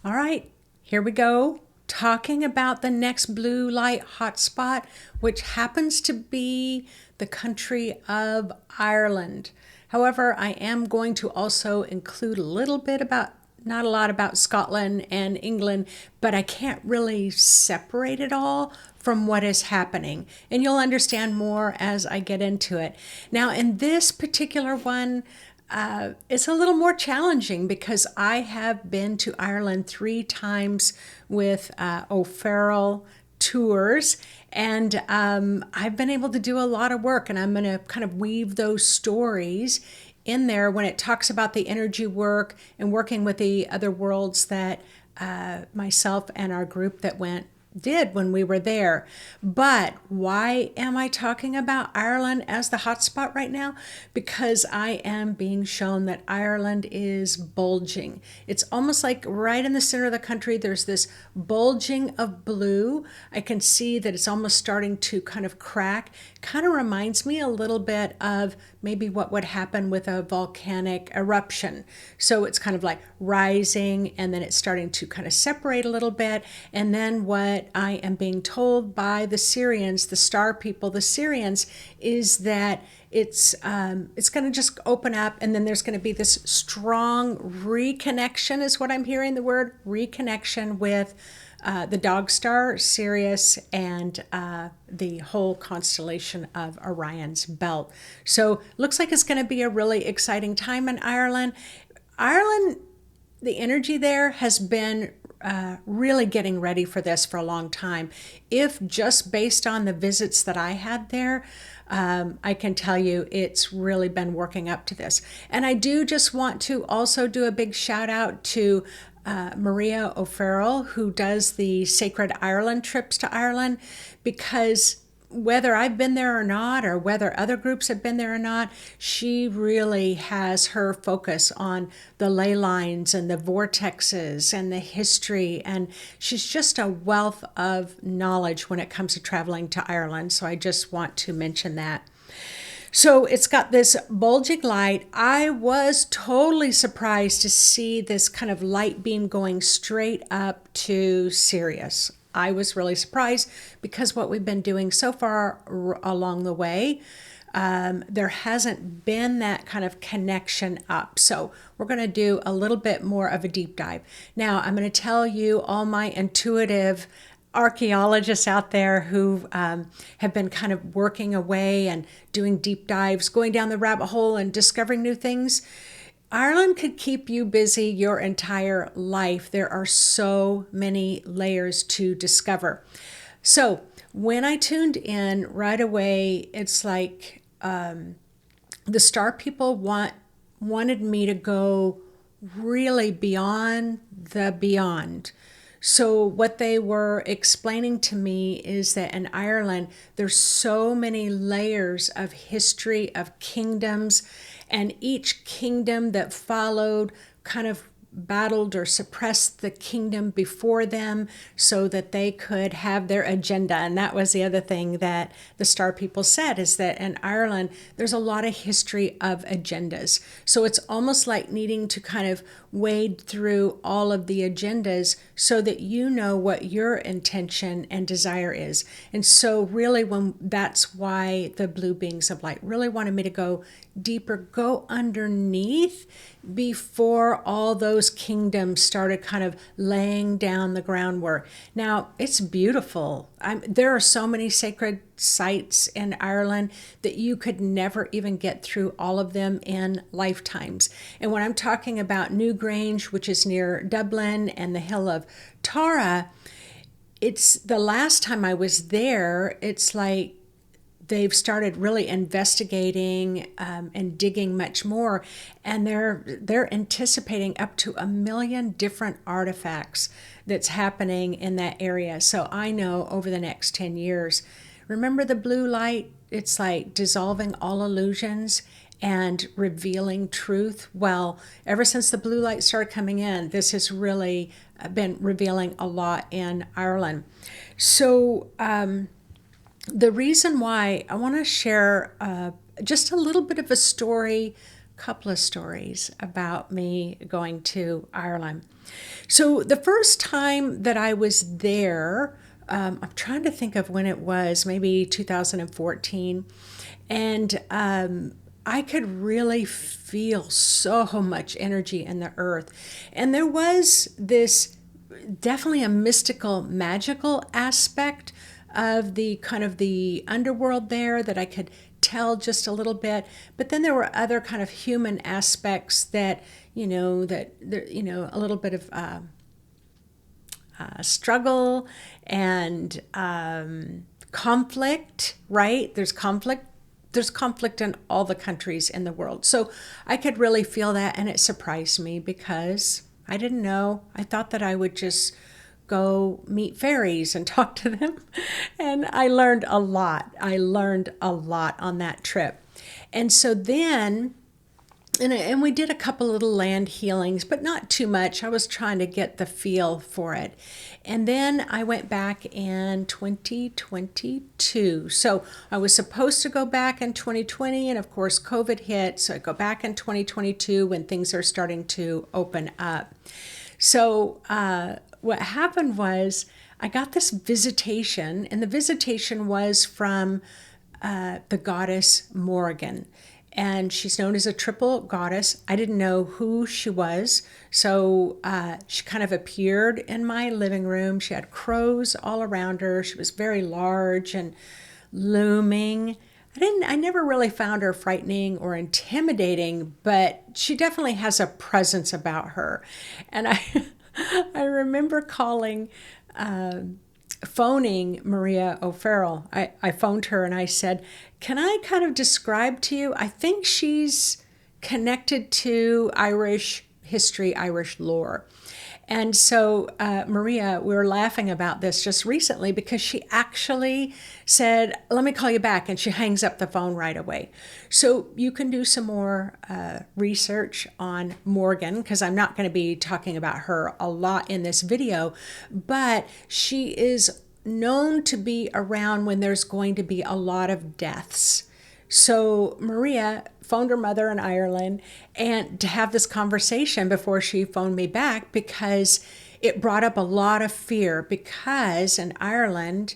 All right, here we go. Talking about the next blue light hotspot, which happens to be the country of Ireland. However, I am going to also include a little bit about, not a lot about Scotland and England, but I can't really separate it all from what is happening. And you'll understand more as I get into it. Now, in this particular one, it's a little more challenging because I have been to Ireland 3 times with O'Farrell tours, and I've been able to do a lot of work, and I'm going to kind of weave those stories in there when it talks about the energy work and working with the other worlds that myself and our group that went did when we were there. But why am I talking about Ireland as the hotspot right now? Because I am being shown that Ireland is bulging. It's almost like right in the center of the country, there's this bulging of blue. I can see that it's almost starting to kind of crack. Kind of reminds me a little bit of maybe what would happen with a volcanic eruption. So it's kind of like rising and then it's starting to kind of separate a little bit. And then what I am being told by the Syrians, the star people, the Syrians, is that it's going to just open up, and then there's going to be this strong reconnection, is what I'm hearing the word, reconnection with the dog star Sirius and the whole constellation of Orion's belt. So looks like it's going to be a really exciting time in Ireland. Ireland, the energy there has been really getting ready for this for a long time. If just based on the visits that I had there, I can tell you it's really been working up to this. And I do just want to also do a big shout out to Maria O'Farrell, who does the Sacred Ireland trips to Ireland, because whether I've been there or not, or whether other groups have been there or not, she really has her focus on the ley lines and the vortexes and the history. And she's just a wealth of knowledge when it comes to traveling to Ireland. So I just want to mention that. So it's got this bulging light. I was totally surprised to see this kind of light beam going straight up to Sirius. I was really surprised because what we've been doing so far along the way, there hasn't been that kind of connection up. So we're going to do a little bit more of a deep dive. Now, I'm going to tell you, all my intuitive archaeologists out there who have been kind of working away and doing deep dives, going down the rabbit hole and discovering new things. Ireland could keep you busy your entire life. There are so many layers to discover. So when I tuned in right away, it's like the star people wanted me to go really beyond the beyond. So what they were explaining to me is that in Ireland, there's so many layers of history, of kingdoms, and each kingdom that followed kind of battled or suppressed the kingdom before them so that they could have their agenda. And that was the other thing that the star people said, is that in Ireland, there's a lot of history of agendas. So it's almost like needing to kind of wade through all of the agendas so that you know what your intention and desire is. And so really that's why the blue beings of light really wanted me to go deeper, go underneath before all those kingdoms started kind of laying down the groundwork. Now, it's beautiful. There are so many sacred sites in Ireland that you could never even get through all of them in lifetimes. And when I'm talking about Newgrange, which is near Dublin, and the hill of Tara, it's the last time I was there, it's like they've started really investigating and digging much more, and they're anticipating up to 1 million different artifacts that's happening in that area. So I know over the next 10 years, remember the blue light? It's like dissolving all illusions and revealing truth. Well, ever since the blue light started coming in, this has really been revealing a lot in Ireland. So the reason why I want to share just a little bit of a story couple of stories about me going to Ireland. So the first time that I was there, I'm trying to think of when it was, maybe 2014. And I could really feel so much energy in the earth. And there was this definitely a mystical, magical aspect of the kind of the underworld there that I could tell just a little bit. But then there were other kind of human aspects that, a little bit of struggle and conflict, right? There's conflict. There's conflict in all the countries in the world. So I could really feel that, and it surprised me because I didn't know. I thought that I would just go meet fairies and talk to them. And I learned a lot. I learned a lot on that trip. And so then, and we did a couple little land healings, but not too much. I was trying to get the feel for it. And then I went back in 2022. So I was supposed to go back in 2020, and of course COVID hit. So I go back in 2022 when things are starting to open up. So what happened was I got this visitation, and the visitation was from the goddess Morgan. And she's known as a triple goddess. I didn't know who she was. So she kind of appeared in my living room. She had crows all around her. She was very large and looming. I never really found her frightening or intimidating, but she definitely has a presence about her. And I remember phoning Maria O'Farrell. I phoned her and I said, can I kind of describe to you? I think she's connected to Irish history, Irish lore. And so Maria, we were laughing about this just recently because she actually said, let me call you back. And she hangs up the phone right away. So you can do some more research on Morgan, because I'm not going to be talking about her a lot in this video, but she is known to be around when there's going to be a lot of deaths. So Maria phoned her mother in Ireland and to have this conversation before she phoned me back, because it brought up a lot of fear, because in Ireland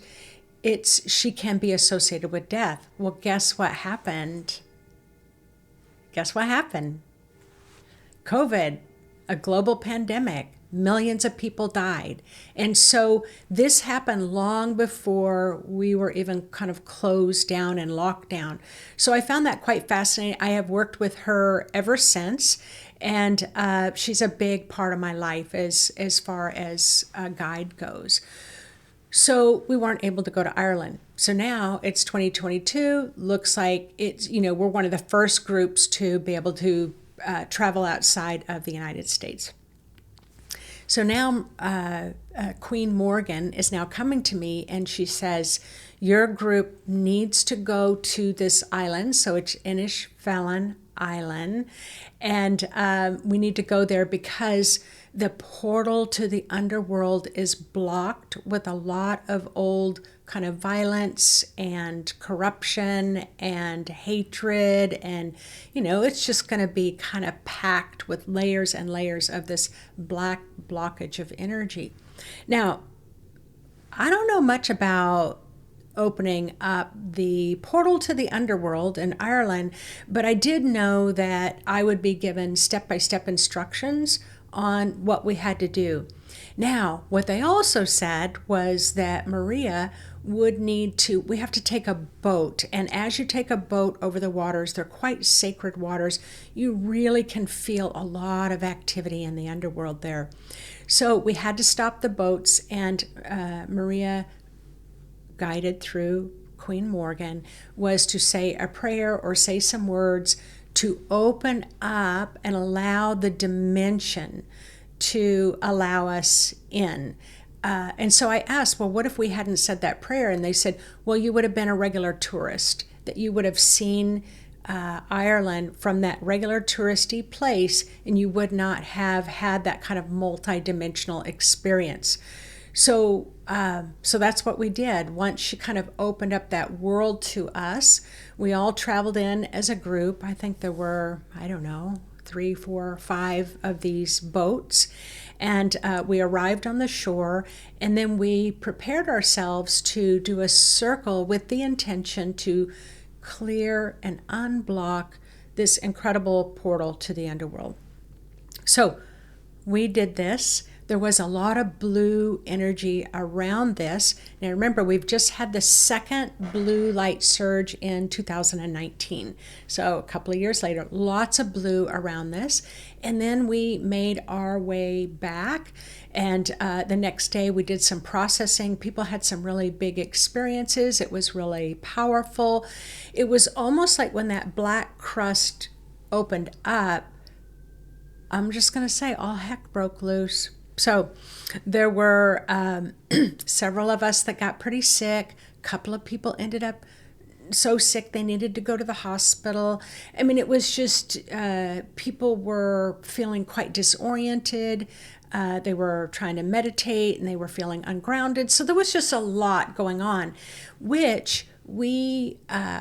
she can be associated with death. Well, guess what happened? Guess what happened? COVID, a global pandemic. Millions of people died. And so this happened long before we were even kind of closed down and locked down. So I found that quite fascinating. I have worked with her ever since, and she's a big part of my life as far as a guide goes. So we weren't able to go to Ireland. So now it's 2022. Looks like we're one of the first groups to be able to travel outside of the United States. So now Queen Morgan is now coming to me, and she says, your group needs to go to this island. So it's Inishvallan Island. And we need to go there because the portal to the underworld is blocked with a lot of old kind of violence and corruption and hatred. And, it's just going to be kind of packed with layers and layers of this black blockage of energy. Now, I don't know much about opening up the portal to the underworld in Ireland, but I did know that I would be given step-by-step instructions on what we had to do. Now, what they also said was that Maria we have to take a boat. And as you take a boat over the waters, they're quite sacred waters, you really can feel a lot of activity in the underworld there. So we had to stop the boats, and Maria, guided through Queen Morgan, was to say a prayer or say some words to open up and allow the dimension to allow us in. And so I asked, well, what if we hadn't said that prayer? And they said, well, you would have been a regular tourist, that you would have seen Ireland from that regular touristy place, and you would not have had that kind of multi-dimensional experience. So that's what we did. Once she kind of opened up that world to us, we all traveled in as a group. I think there were, I don't know, 3, 4, 5 of these boats. And we arrived on the shore, and then we prepared ourselves to do a circle with the intention to clear and unblock this incredible portal to the underworld. So we did this. There was a lot of blue energy around this. Now remember, we've just had the second blue light surge in 2019. So a couple of years later, lots of blue around this. And then we made our way back. And the next day we did some processing. People had some really big experiences. It was really powerful. It was almost like when that black crust opened up, I'm just going to say all heck broke loose. So there were several of us that got pretty sick. A couple of people ended up so sick they needed to go to the hospital. I mean, it was just people were feeling quite disoriented. They were trying to meditate and they were feeling ungrounded. So there was just a lot going on, which we,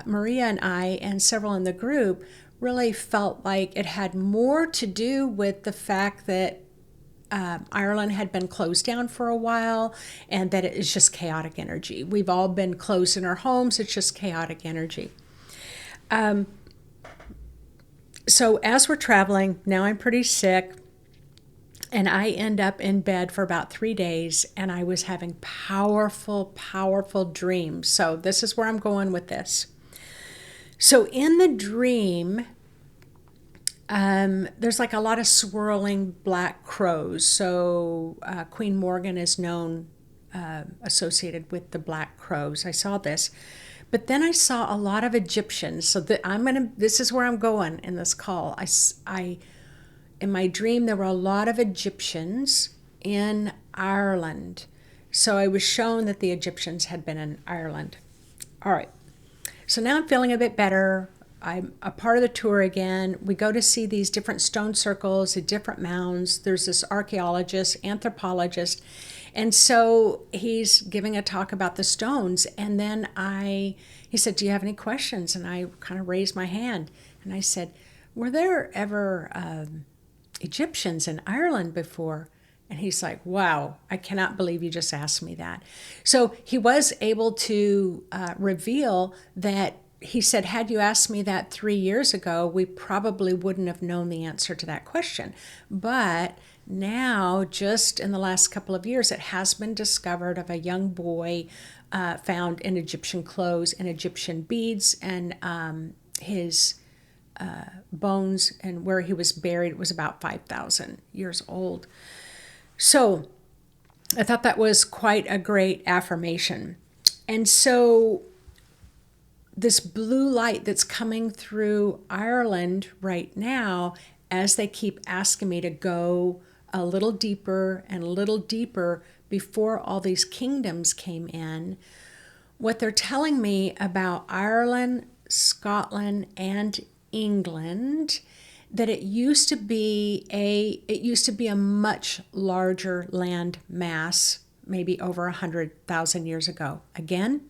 Maria and I, and several in the group, really felt like it had more to do with the fact that Ireland had been closed down for a while and that it is just chaotic energy. We've all been closed in our homes. It's just chaotic energy. So as we're traveling, now I'm pretty sick and I end up in bed for about 3 days and I was having powerful, powerful dreams. So this is where I'm going with this. So in the dream, there's like a lot of swirling black crows. So Queen Morgan is known, associated with the black crows. I saw this. But then I saw a lot of Egyptians. So this is where I'm going in this call. In my dream, there were a lot of Egyptians in Ireland. So I was shown that the Egyptians had been in Ireland. All right. So now I'm feeling a bit better. I'm a part of the tour again. We go to see these different stone circles, the different mounds. There's this archaeologist, anthropologist. And so he's giving a talk about the stones. And then he said, do you have any questions? And I kind of raised my hand. And I said, were there ever Egyptians in Ireland before? And he's like, wow, I cannot believe you just asked me that. So he was able to reveal that. He said, had you asked me that 3 years ago, we probably wouldn't have known the answer to that question. But now, just in the last couple of years, it has been discovered of a young boy found in Egyptian clothes and Egyptian beads, and his bones and where he was buried was about 5,000 years old. So I thought that was quite a great affirmation. And so this blue light that's coming through Ireland right now, as they keep asking me to go a little deeper and a little deeper before all these kingdoms came in, what they're telling me about Ireland, Scotland, and England, that it used to be a much larger land mass, maybe over 100,000 years ago. Again,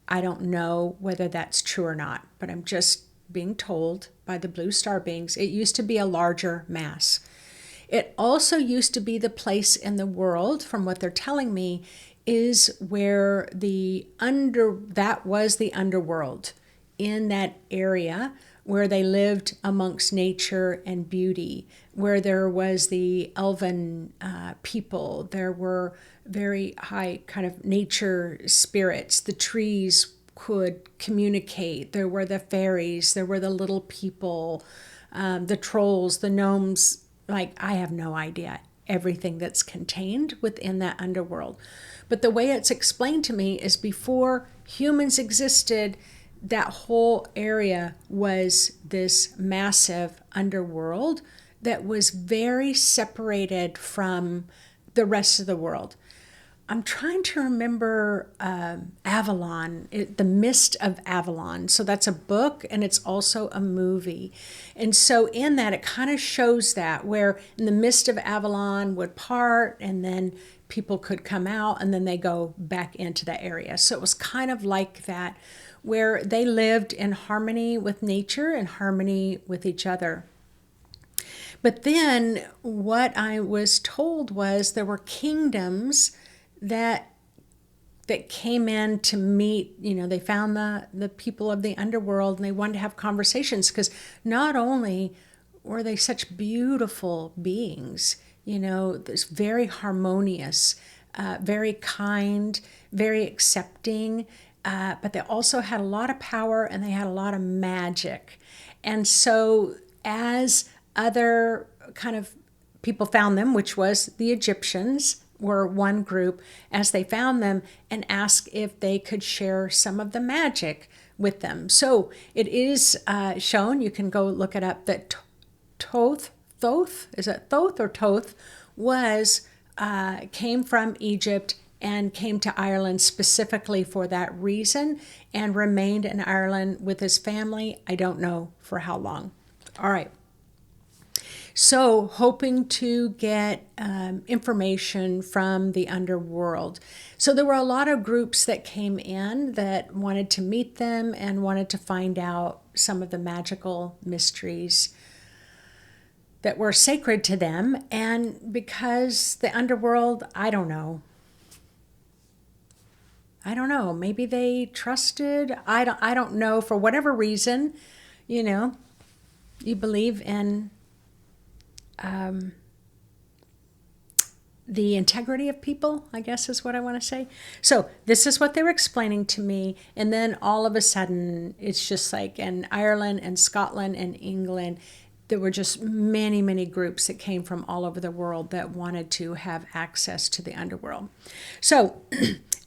I don't know whether that's true or not, but I'm just being told by the blue star beings, it used to be a larger mass. It also used to be the place in the world, from what they're telling me, is where that was the underworld, in that area where they lived amongst nature and beauty, where there was the elven people. There were very high kind of nature spirits. The trees could communicate. There were the fairies. There were the little people, the trolls, the gnomes. Like, I have no idea everything that's contained within that underworld. But the way it's explained to me is before humans existed, that whole area was this massive underworld that was very separated from the rest of the world. I'm trying to remember Avalon, The Mist of Avalon. So that's a book and it's also a movie. And so in that, it kind of shows that where in the Mist of Avalon would part and then people could come out and then they go back into the area. So it was kind of like that, where they lived in harmony with nature and harmony with each other. But then what I was told was there were kingdoms that came in to meet, they found the people of the underworld and they wanted to have conversations, because not only were they such beautiful beings, this very harmonious, very kind, very accepting, but they also had a lot of power and they had a lot of magic. And so as other kind of people found them, which was the Egyptians were one group, as they found them and asked if they could share some of the magic with them. So it is shown, you can go look it up, that Thoth, is it Thoth or Toth, came from Egypt and came to Ireland specifically for that reason and remained in Ireland with his family. I don't know for how long. All right. So hoping to get information from the underworld. So there were a lot of groups that came in that wanted to meet them and wanted to find out some of the magical mysteries that were sacred to them. And because the underworld, I don't know, maybe they trusted, I don't know, for whatever reason, you believe in the integrity of people, I guess is what I want to say. So this is what they were explaining to me. And then all of a sudden, it's just like in Ireland and Scotland and England, there were just many, many groups that came from all over the world that wanted to have access to the underworld. So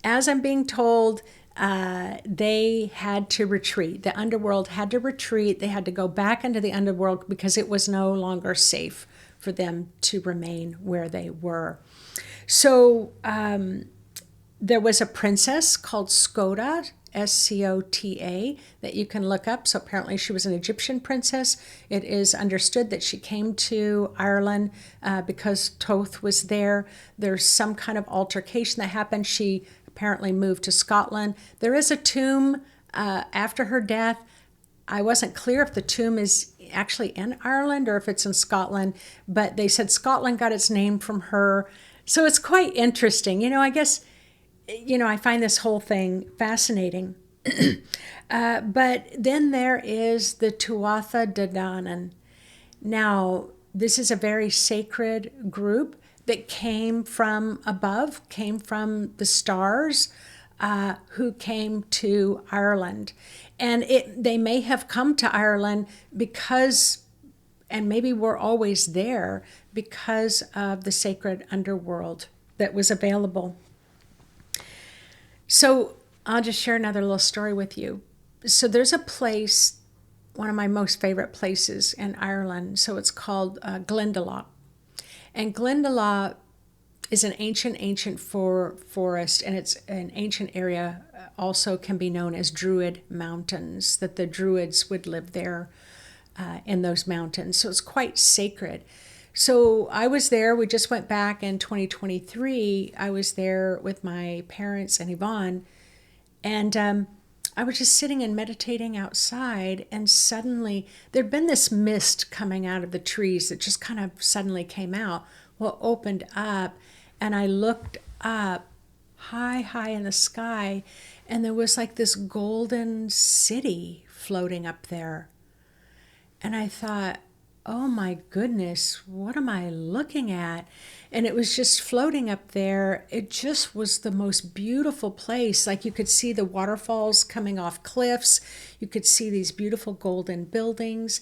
as I'm being told, they had to retreat. The underworld had to retreat. They had to go back into the underworld because it was no longer safe for them to remain where they were. So there was a princess called Scota, Scota, that you can look up. So apparently she was an Egyptian princess. It is understood that she came to Ireland because Thoth was there. There's some kind of altercation that happened. She apparently moved to Scotland. There is a tomb after her death. I wasn't clear if the tomb is actually in Ireland or if it's in Scotland, but they said Scotland got its name from her. So it's quite interesting. I guess, I find this whole thing fascinating. But then there is the Tuatha De Danann. Now, this is a very sacred group that came from above, came from the stars, who came to Ireland. And they may have come to Ireland because, and maybe were always there, because of the sacred underworld that was available. So I'll just share another little story with you. So there's a place, one of my most favorite places in Ireland. So it's called Glendalough. And Glendalough is an ancient forest, and it's an ancient area, also can be known as Druid Mountains, that the Druids would live there in those mountains. So it's quite sacred. So I was there, we just went back in 2023. I was there with my parents and Yvonne, and I was just sitting and meditating outside, and suddenly there'd been this mist coming out of the trees that just kind of suddenly came out. Well, opened up, and I looked up high in the sky, and there was like this golden city floating up there. And I thought, oh my goodness, what am I looking at? And it was just floating up there. It just was the most beautiful place. Like you could see the waterfalls coming off cliffs. You could see these beautiful golden buildings.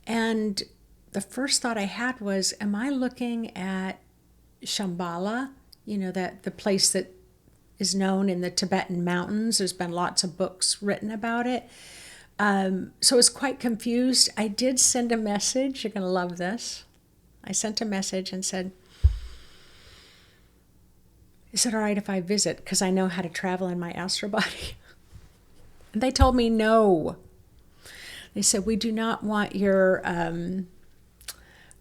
And the first thought I had was, am I looking at Shambhala? That the place that is known in the Tibetan mountains. There's been lots of books written about it. So I was quite confused. I did send a message. You're going to love this. I sent a message and said, is it all right if I visit? Because I know how to travel in my astral body. And they told me no. They said, we do not want your,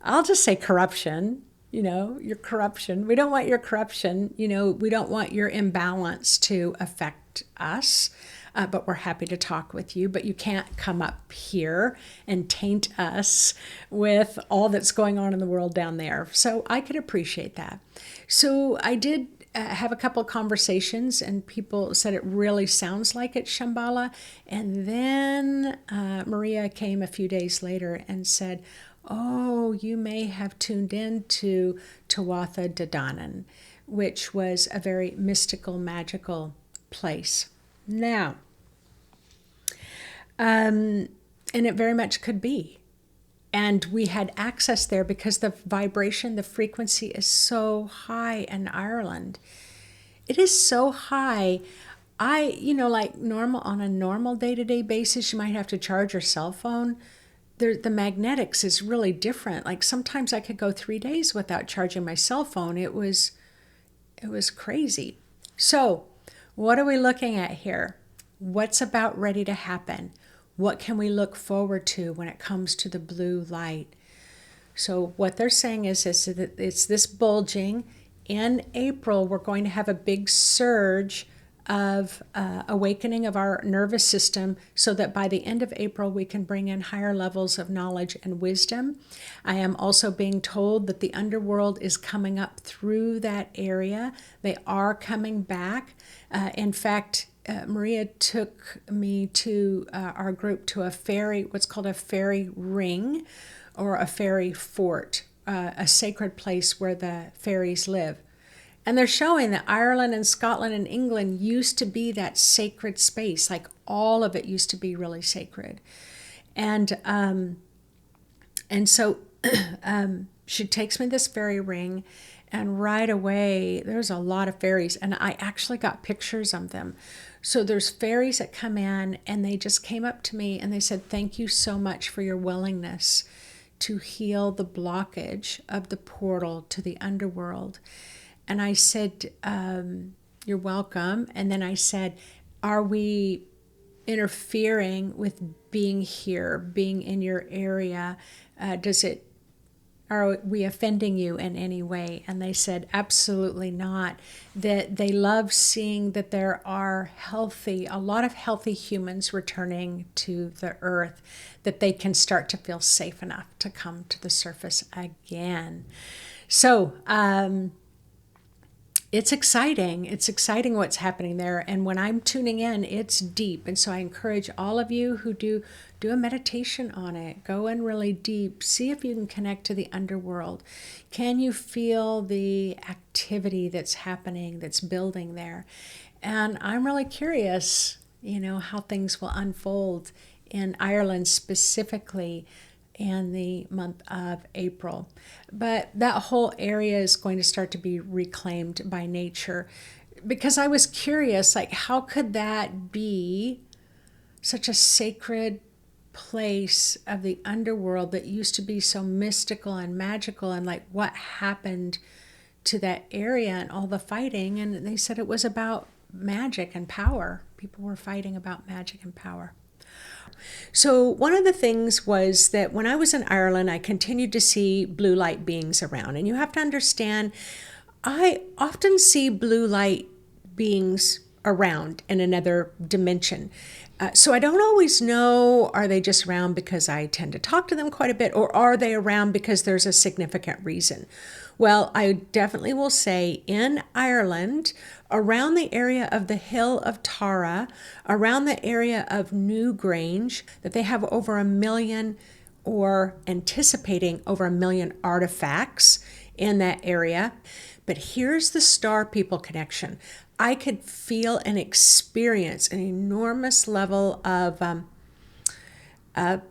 I'll just say corruption, your corruption. We don't want your corruption. We don't want your imbalance to affect us. But we're happy to talk with you. But you can't come up here and taint us with all that's going on in the world down there. So I could appreciate that. So I did have a couple of conversations, and people said it really sounds like it's Shambhala. And then Maria came a few days later and said, oh, you may have tuned in to Tuatha De Danann, which was a very mystical, magical place. Now, and it very much could be. And we had access there because the vibration, the frequency is so high in Ireland. It is so high. Like on a normal day-to-day basis, you might have to charge your cell phone. The magnetics is really different. Like sometimes I could go 3 days without charging my cell phone. It was crazy. So what are we looking at here? What's about ready to happen? What can we look forward to when it comes to the blue light? So what they're saying is that it's this bulging. In April, we're going to have a big surge of awakening of our nervous system so that by the end of April, we can bring in higher levels of knowledge and wisdom. I am also being told that the underworld is coming up through that area. They are coming back. In fact, Maria took me to our group to a fairy, what's called a fairy ring or a fairy fort, a sacred place where the fairies live. And they're showing that Ireland and Scotland and England used to be that sacred space, like all of it used to be really sacred. And so she takes me this fairy ring, and right away, there's a lot of fairies, and I actually got pictures of them. So there's fairies that come in, and they just came up to me, and they said, thank you so much for your willingness to heal the blockage of the portal to the underworld. And I said, you're welcome. And then I said, are we interfering with being here, being in your area? Are we offending you in any way? And they said, absolutely not. That they love seeing that there are a lot of healthy humans returning to the earth, that they can start to feel safe enough to come to the surface again. So, it's exciting. It's exciting what's happening there. And when I'm tuning in, it's deep. And so I encourage all of you who do a meditation on it. Go in really deep. See if you can connect to the underworld. Can you feel the activity that's happening, that's building there? And I'm really curious, how things will unfold in Ireland specifically in the month of April. But that whole area is going to start to be reclaimed by nature, because I was curious, like, how could that be such a sacred place of the underworld that used to be so mystical and magical, and like what happened to that area and all the fighting? And they said it was about magic and power. People were fighting about magic and power. So one of the things was that when I was in Ireland, I continued to see blue light beings around. And you have to understand, I often see blue light beings around in another dimension. So I don't always know, are they just around because I tend to talk to them quite a bit, or are they around because there's a significant reason? Well, I definitely will say in Ireland, around the area of the Hill of Tara, around the area of Newgrange, that they have over 1 million, or anticipating over 1 million artifacts in that area. But here's the star people connection. I could feel and experience an enormous level of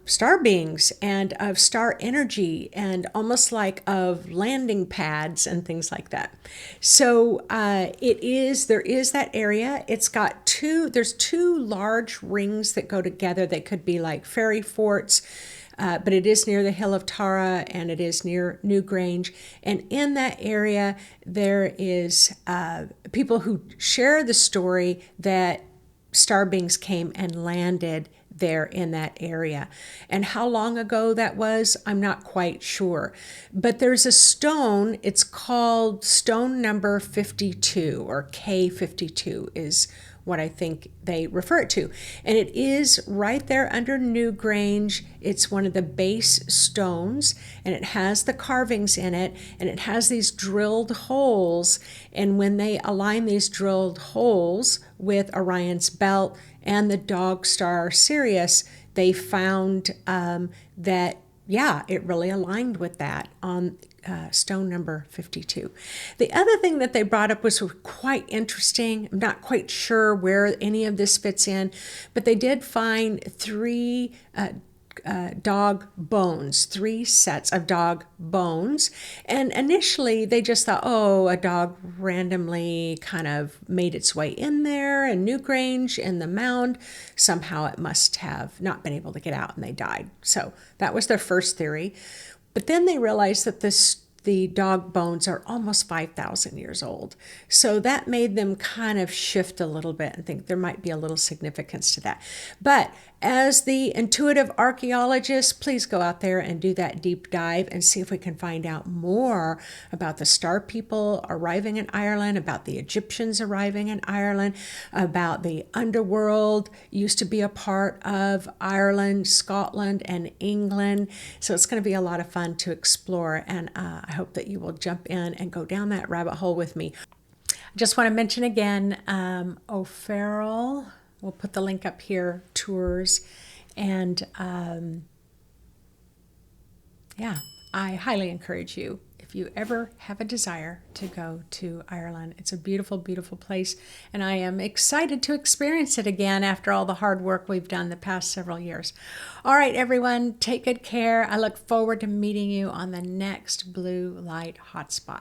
star beings and of star energy, and almost like of landing pads and things like that. So there is that area. It's got there's two large rings that go together that could be like fairy forts. but it is near the Hill of Tara, and it is near Newgrange. And in that area, there is people who share the story that star beings came and landed there in that area. And how long ago that was, I'm not quite sure. But there's a stone, it's called stone number 52, or K52 is what I think they refer it to. And it is right there under Newgrange. It's one of the base stones, and it has the carvings in it, and it has these drilled holes. And when they align these drilled holes with Orion's belt and the dog star Sirius, they found that, yeah, it really aligned with that on stone number 52. The other thing that they brought up was quite interesting. I'm not quite sure where any of this fits in, but they did find three dog bones, 3 sets of dog bones. And initially they just thought, oh, a dog randomly kind of made its way in there, and Newgrange in the mound. Somehow it must have not been able to get out and they died. So that was their first theory. But then they realized that the dog bones are almost 5,000 years old. So that made them kind of shift a little bit and think there might be a little significance to that. But as the intuitive archaeologist, please go out there and do that deep dive and see if we can find out more about the star people arriving in Ireland, about the Egyptians arriving in Ireland, about the underworld used to be a part of Ireland, Scotland, and England. So it's going to be a lot of fun to explore, and I hope that you will jump in and go down that rabbit hole with me. I just want to mention again, O'Farrell, we'll put the link up here, tours, and yeah, I highly encourage you, if you ever have a desire to go to Ireland. It's a beautiful, beautiful place, and I am excited to experience it again after all the hard work we've done the past several years. All right, everyone, take good care. I look forward to meeting you on the next Blue Light Hotspot.